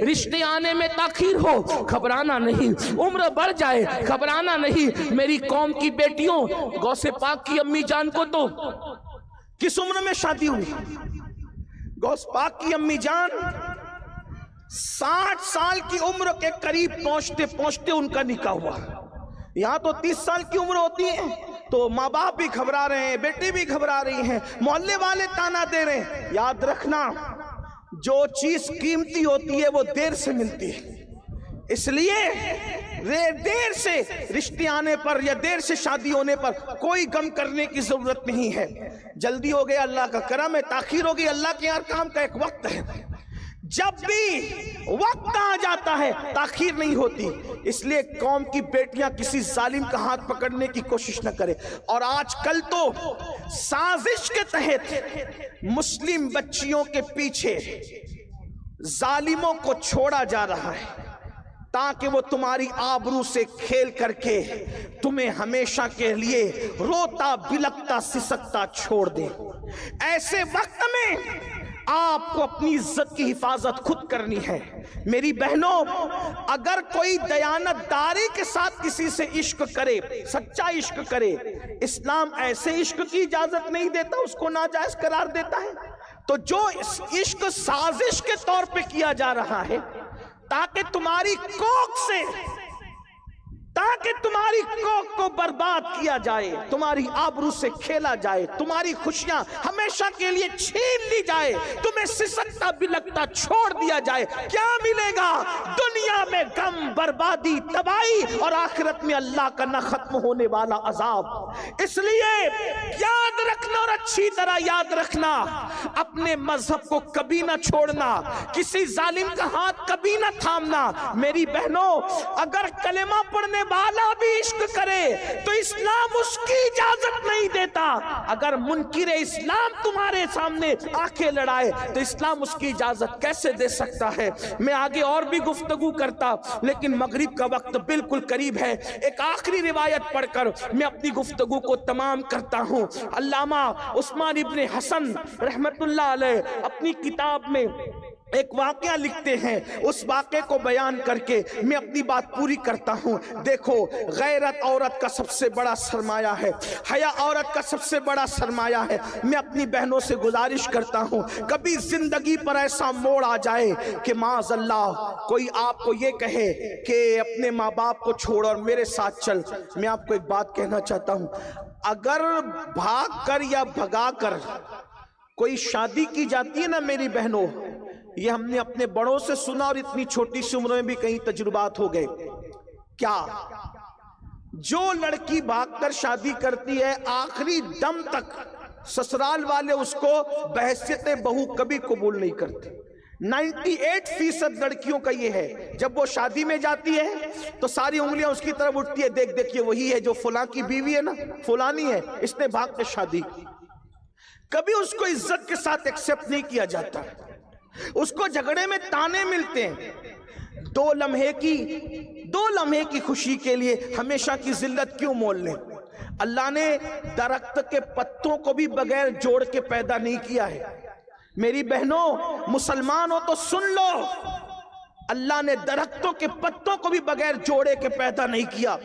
رشتے آنے میں تاخیر ہو گھبرانا نہیں، عمر بڑھ جائے گھبرانا نہیں۔ میری قوم کی بیٹیوں، غوث پاک کی امی جان کو تو کس عمر میں شادی ہوئی؟ غوث پاک کی امی جان 60 سال کی عمر کے قریب پہنچتے پہنچتے ان کا نکاح ہوا۔ یہاں تو 30 سال کی عمر ہوتی ہے تو ماں باپ بھی گھبرا رہے ہیں، بیٹی بھی گھبرا رہی ہیں، محلے والے تانا دے رہے ہیں۔ یاد رکھنا، جو چیز قیمتی ہوتی ہے وہ دیر سے ملتی ہے، اس لیے دیر سے رشتے آنے پر یا دیر سے شادی ہونے پر کوئی غم کرنے کی ضرورت نہیں ہے۔ جلدی ہو گیا اللہ کا کرم ہے، تاخیر ہو گئی اللہ کے ہر کام کا ایک وقت ہے۔ جب بھی وقت آ جاتا ہے تاخیر نہیں ہوتی، اس لیے قوم کی بیٹیاں کسی ظالم کا ہاتھ پکڑنے کی کوشش نہ کرے۔ اور آج کل تو سازش کے تحت مسلم بچیوں کے پیچھے ظالموں کو چھوڑا جا رہا ہے تاکہ وہ تمہاری آبرو سے کھیل کر کے تمہیں ہمیشہ کے لیے روتا بلکتا سسکتا چھوڑ دیں۔ ایسے وقت میں آپ کو اپنی عزت کی حفاظت خود کرنی ہے۔ میری بہنوں، اگر کوئی دیانتداری کے ساتھ کسی سے عشق کرے، سچا عشق کرے، اسلام ایسے عشق کی اجازت نہیں دیتا، اس کو ناجائز قرار دیتا ہے۔ تو جو عشق سازش کے طور پہ کیا جا رہا ہے تاکہ تمہاری کوک کو برباد کیا جائے، تمہاری آبرو سے کھیلا جائے، تمہاری خوشیاں ہمیشہ کے لیے چھین لی جائے، تمہیں سسکتا بلکتا چھوڑ دیا جائے، کیا ملے گا؟ دنیا میں غم، بربادی، تباہی، اور آخرت میں اللہ کا نہ ختم ہونے والا عذاب۔ اس لیے یاد رکھنا اور اچھی طرح یاد رکھنا، اپنے مذہب کو کبھی نہ چھوڑنا، کسی ظالم کا ہاتھ کبھی نہ تھامنا۔ میری بہنوں، اگر کلمہ پڑھنے والا بھی عشق کرے تو اسلام اس کی اجازت نہیں دیتا۔ اگر منکر اسلام تمہارے سامنے آنکھیں لڑائے تو اسلام اس کی اجازت کیسے دے سکتا ہے؟ میں آگے اور بھی گفتگو کرتا، لیکن مغرب کا وقت بالکل قریب ہے۔ ایک آخری روایت پڑھ کر میں اپنی گفتگو کو تمام کرتا ہوں۔ علامہ عثمان ابن حسن رحمت اللہ علیہ اپنی کتاب میں ایک واقعہ لکھتے ہیں، اس واقعے کو بیان کر کے میں اپنی بات پوری کرتا ہوں۔ دیکھو، غیرت عورت کا سب سے بڑا سرمایہ ہے، حیا عورت کا سب سے بڑا سرمایہ ہے۔ میں اپنی بہنوں سے گزارش کرتا ہوں، کبھی زندگی پر ایسا موڑ آ جائے کہ معاذ اللہ کوئی آپ کو یہ کہے کہ اپنے ماں باپ کو چھوڑ اور میرے ساتھ چل، میں آپ کو ایک بات کہنا چاہتا ہوں، اگر بھاگ کر یا بھگا کر کوئی شادی کی جاتی ہے نا میری بہنوں، یہ ہم نے اپنے بڑوں سے سنا اور اتنی چھوٹی سی عمر میں بھی کئی تجربات ہو گئے۔ کیا جو لڑکی بھاگ کر شادی کرتی ہے آخری دم تک سسرال والے اس کو بحیثیت بہو کبھی قبول نہیں کرتے۔ 98% لڑکیوں کا یہ ہے، جب وہ شادی میں جاتی ہے تو ساری انگلیاں اس کی طرف اٹھتی ہے، دیکھ دیکھیے وہی ہے جو فلاں کی بیوی ہے نا، فلانی ہے، اس نے بھاگ کے شادی کی۔ کبھی اس کو عزت کے ساتھ ایکسپٹ نہیں کیا جاتا، اس کو جھگڑے میں تانے ملتے ہیں۔ دو لمحے کی خوشی کے لیے ہمیشہ کی ذلت کیوں مول لیں؟ اللہ نے درخت کے پتوں کو بھی بغیر جوڑ کے پیدا نہیں کیا ہے۔ میری بہنوں، مسلمان ہو تو سن لو، اللہ نے درختوں کے پتوں کو بھی بغیر جوڑے کے پیدا نہیں کیا،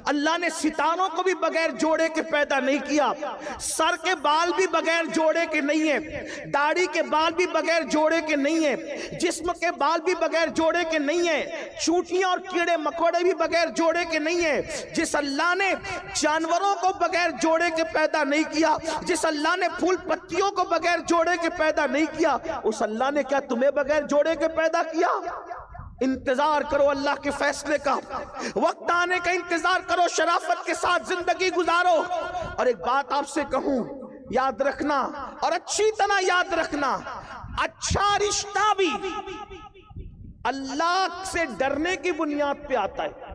اللہ نے ستاروں کو بھی بغیر جوڑے کے پیدا نہیں کیا، سر کے بال بھی بغیر جوڑے کے نہیں ہیں، داڑھی کے بال بھی بغیر جوڑے کے نہیں ہیں، جسم کے بال بھی بغیر جوڑے کے نہیں ہیں، چونٹیاں اور کیڑے مکوڑے بھی بغیر جوڑے کے نہیں ہیں۔ جس اللہ نے جانوروں کو بغیر جوڑے کے پیدا نہیں کیا، جس اللہ نے پھول پتیوں کو بغیر جوڑے کے پیدا نہیں کیا، اس اللہ نے کیا تمہیں بغیر جوڑے کے پیدا کیا؟ انتظار کرو اللہ کے فیصلے کا، وقت آنے کا انتظار کرو، شرافت کے ساتھ زندگی گزارو۔ اور ایک بات آپ سے کہوں، یاد رکھنا اور اچھی طرح یاد رکھنا، اچھا رشتہ بھی اللہ سے ڈرنے کی بنیاد پہ آتا ہے۔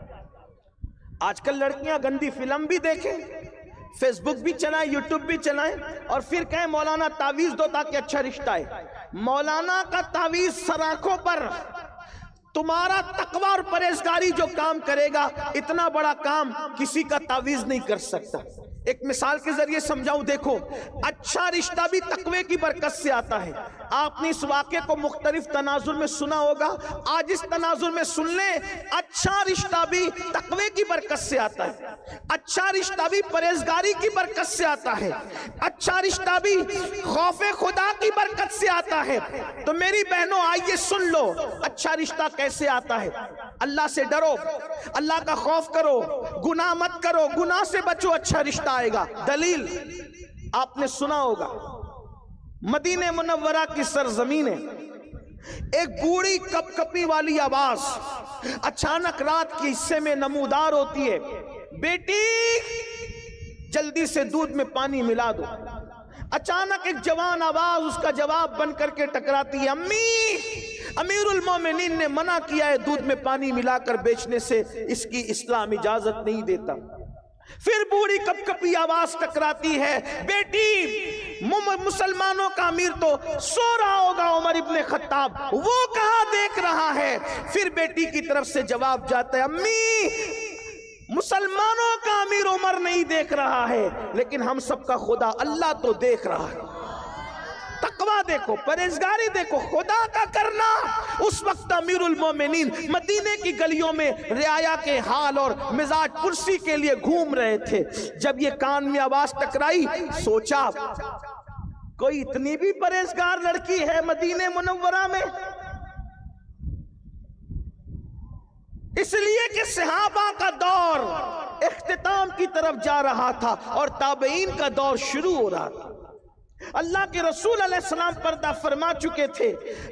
آج کل لڑکیاں گندی فلم بھی دیکھیں، فیس بک بھی چلائیں، یوٹیوب بھی چلائیں، اور پھر کہیں مولانا تعویذ دو تاکہ اچھا رشتہ ہے۔ مولانا کا تعویذ سر آنکھوں پر، تمہارا تقوی اور پرہیزگاری جو کام کرے گا، اتنا بڑا کام کسی کا تعویذ نہیں کر سکتا۔ ایک مثال کے ذریعے سمجھاؤں. دیکھو, اچھا رشتہ بھی تقوی کی برکت سے آتا ہے. آپ نے اس واقعے کو مختلف تناظر میں سنا ہوگا, آج اس تناظر میں سن لیں. اچھا رشتہ بھی تقوی کی برکت سے آتا ہے, اچھا رشتہ بھی پرہیزگاری کی برکت سے آتا ہے, اچھا رشتہ بھی خوف خدا کی برکت سے آتا ہے. تو میری بہنوں آئیے سن لو, اچھا رشتہ کیسے آتا ہے. اللہ سے ڈرو, اللہ کا خوف کرو, گناہ مت کرو, گناہ سے بچو, اچھا رشتہ آئے گا. دلیل آپ نے سنا ہوگا, مدینہ منورہ کی سرزمین ہے, ایک بوڑھی کپ کپی والی آواز اچانک رات کے حصے میں نمودار ہوتی ہے, بیٹی جلدی سے دودھ میں پانی ملا دو. اچانک ایک جوان آواز اس کا جواب بن کر کے ٹکراتی ہے, امی, امیر المومنین نے منع کیا ہے دودھ میں پانی ملا کر بیچنے سے, اس کی اسلام اجازت نہیں دیتا. پھر بوڑھی کپ کپی آواز ٹکراتی ہے, بیٹی مسلمانوں کا امیر تو سو رہا ہوگا عمر ابن خطاب, وہ کہاں دیکھ رہا ہے. پھر بیٹی کی طرف سے جواب جاتا ہے, امی مسلمانوں کا امیر عمر نہیں دیکھ رہا ہے, لیکن ہم سب کا خدا اللہ تو دیکھ رہا ہے. تقوی دیکھو, پرہیزگاری دیکھو, خدا کا کرنا. اس وقت امیر المومنین مدینے کی گلیوں میں رعایا کے حال اور مزاج پرسی کے لیے گھوم رہے تھے. جب یہ کان میں آواز ٹکرائی, سوچا کوئی اتنی بھی پرہیزگار لڑکی ہے مدینے منورہ میں. اس لیے کہ صحابہ کا دور اختتام کی طرف جا رہا تھا اور تابعین کا دور شروع ہو رہا تھا. اللہ کے رسول علیہ السلام پردہ فرما چکے تھے,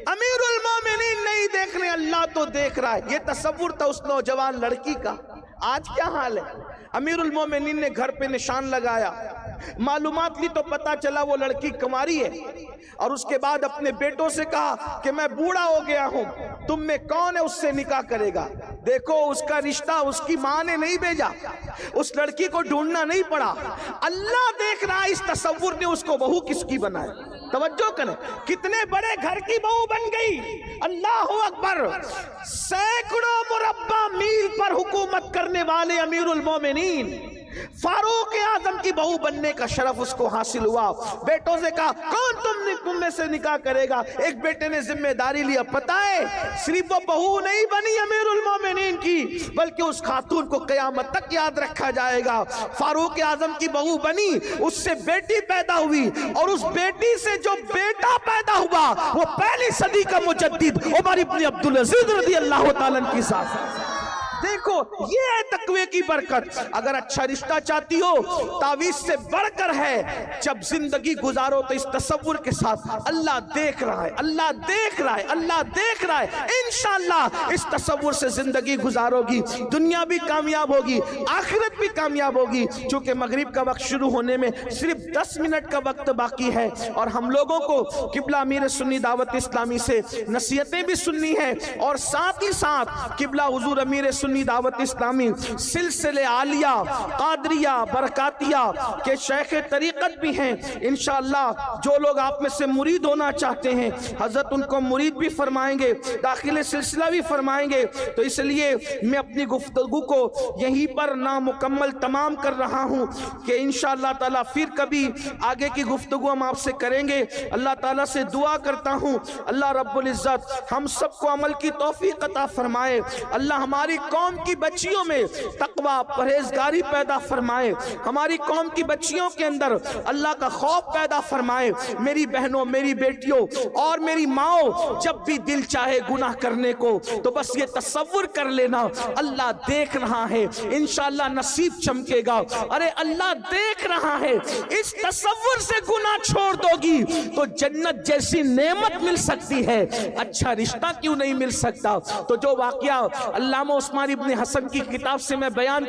امیر المومنین نہیں دیکھ رہے, اللہ تو دیکھ رہا ہے. یہ تصور تھا اس نوجوان لڑکی کا. آج کیا حال ہے؟ امیر المومنین نے گھر پہ نشان لگایا, معلومات لی تو پتا چلا وہ لڑکی کنواری ہے, اور اس کے بعد اپنے بیٹوں سے کہا کہ میں بوڑھا ہو گیا ہوں, تم میں کون ہے اس سے نکاح کرے گا. دیکھو اس کا رشتہ اس کی ماں نے نہیں بھیجا, اس لڑکی کو ڈھونڈنا نہیں پڑا, اللہ دیکھ رہا. اس تصور نے اس کو بہو کس کی بنایا. توجہ کریں, کتنے بڑے گھر کی بہو بن گئی. اللہ اکبر. سینکڑوں مربع میل پر حکومت کرنے والے امیر المومنین فاروق اعظم کی بہو بننے کا شرف اس کو حاصل ہوا. بیٹوں سے کہا کون تم میں سے نکاح کرے گا. ایک بیٹے نے ذمہ داری لیا, پتہ ہے صرف وہ بہو نہیں بنی امیر المومنین کی, بلکہ اس خاتون کو قیامت تک یاد رکھا جائے گا. فاروق اعظم کی بہو بنی, اس سے بیٹی پیدا ہوئی, اور اس بیٹی سے جو بیٹا پیدا ہوا وہ پہلی صدی کا مجدد عمر ابن عبدالعزیز رضی اللہ تعالیٰ کی ساتھ. دیکھو یہ ہے تقوی کی برکت. اگر اچھا رشتہ چاہتی ہو, تعویذ سے بڑھ کر ہے, جب زندگی گزارو تو اس تصور کے ساتھ اللہ دیکھ رہا ہے, اللہ دیکھ رہا ہے, اللہ دیکھ رہا ہے. انشاءاللہ اس تصور سے زندگی گزارو گی, دنیا بھی کامیاب ہوگی, آخرت بھی کامیاب ہوگی. چونکہ مغرب کا وقت شروع ہونے میں صرف 10 منٹ کا وقت باقی ہے, اور ہم لوگوں کو قبلہ امیر سنی دعوت اسلامی سے نصیحتیں بھی سننی ہے, اور ساتھ ہی ساتھ قبلہ حضور امیر سنی دعوت اسلامی سلسلے عالیہ قادریہ برکاتیہ کے شیخ طریقت بھی ہیں. انشاءاللہ جو لوگ آپ میں سے مرید ہونا چاہتے ہیں, حضرت ان کو مرید بھی فرمائیں گے, داخل سلسلہ بھی فرمائیں گے. تو اس لیے میں اپنی گفتگو کو یہیں پر نامکمل تمام کر رہا ہوں کہ انشاءاللہ تعالیٰ پھر کبھی آگے کی گفتگو ہم آپ سے کریں گے. اللہ تعالیٰ سے دعا کرتا ہوں اللہ رب العزت ہم سب کو عمل کی توفیق عطا فرمائے. اللہ ہماری قوم کی بچیوں میں تقوی پرہیزگاری پیدا فرمائے, ہماری قوم کی بچیوں کے اندر اللہ کا خوف پیدا فرمائے. میری بہنوں, میری بیٹیوں اور میری ماؤں, جب بھی دل چاہے گناہ کرنے کو تو بس یہ تصور کر لینا اللہ دیکھ رہا ہے, انشاءاللہ نصیب چمکے گا. ارے اللہ دیکھ رہا ہے, اس تصور سے گناہ چھوڑ دو گی تو جنت جیسی نعمت مل سکتی ہے, اچھا رشتہ کیوں نہیں مل سکتا. تو جو واقعہ علامہ عثمان ابن حسن کی کتاب سے میں بیان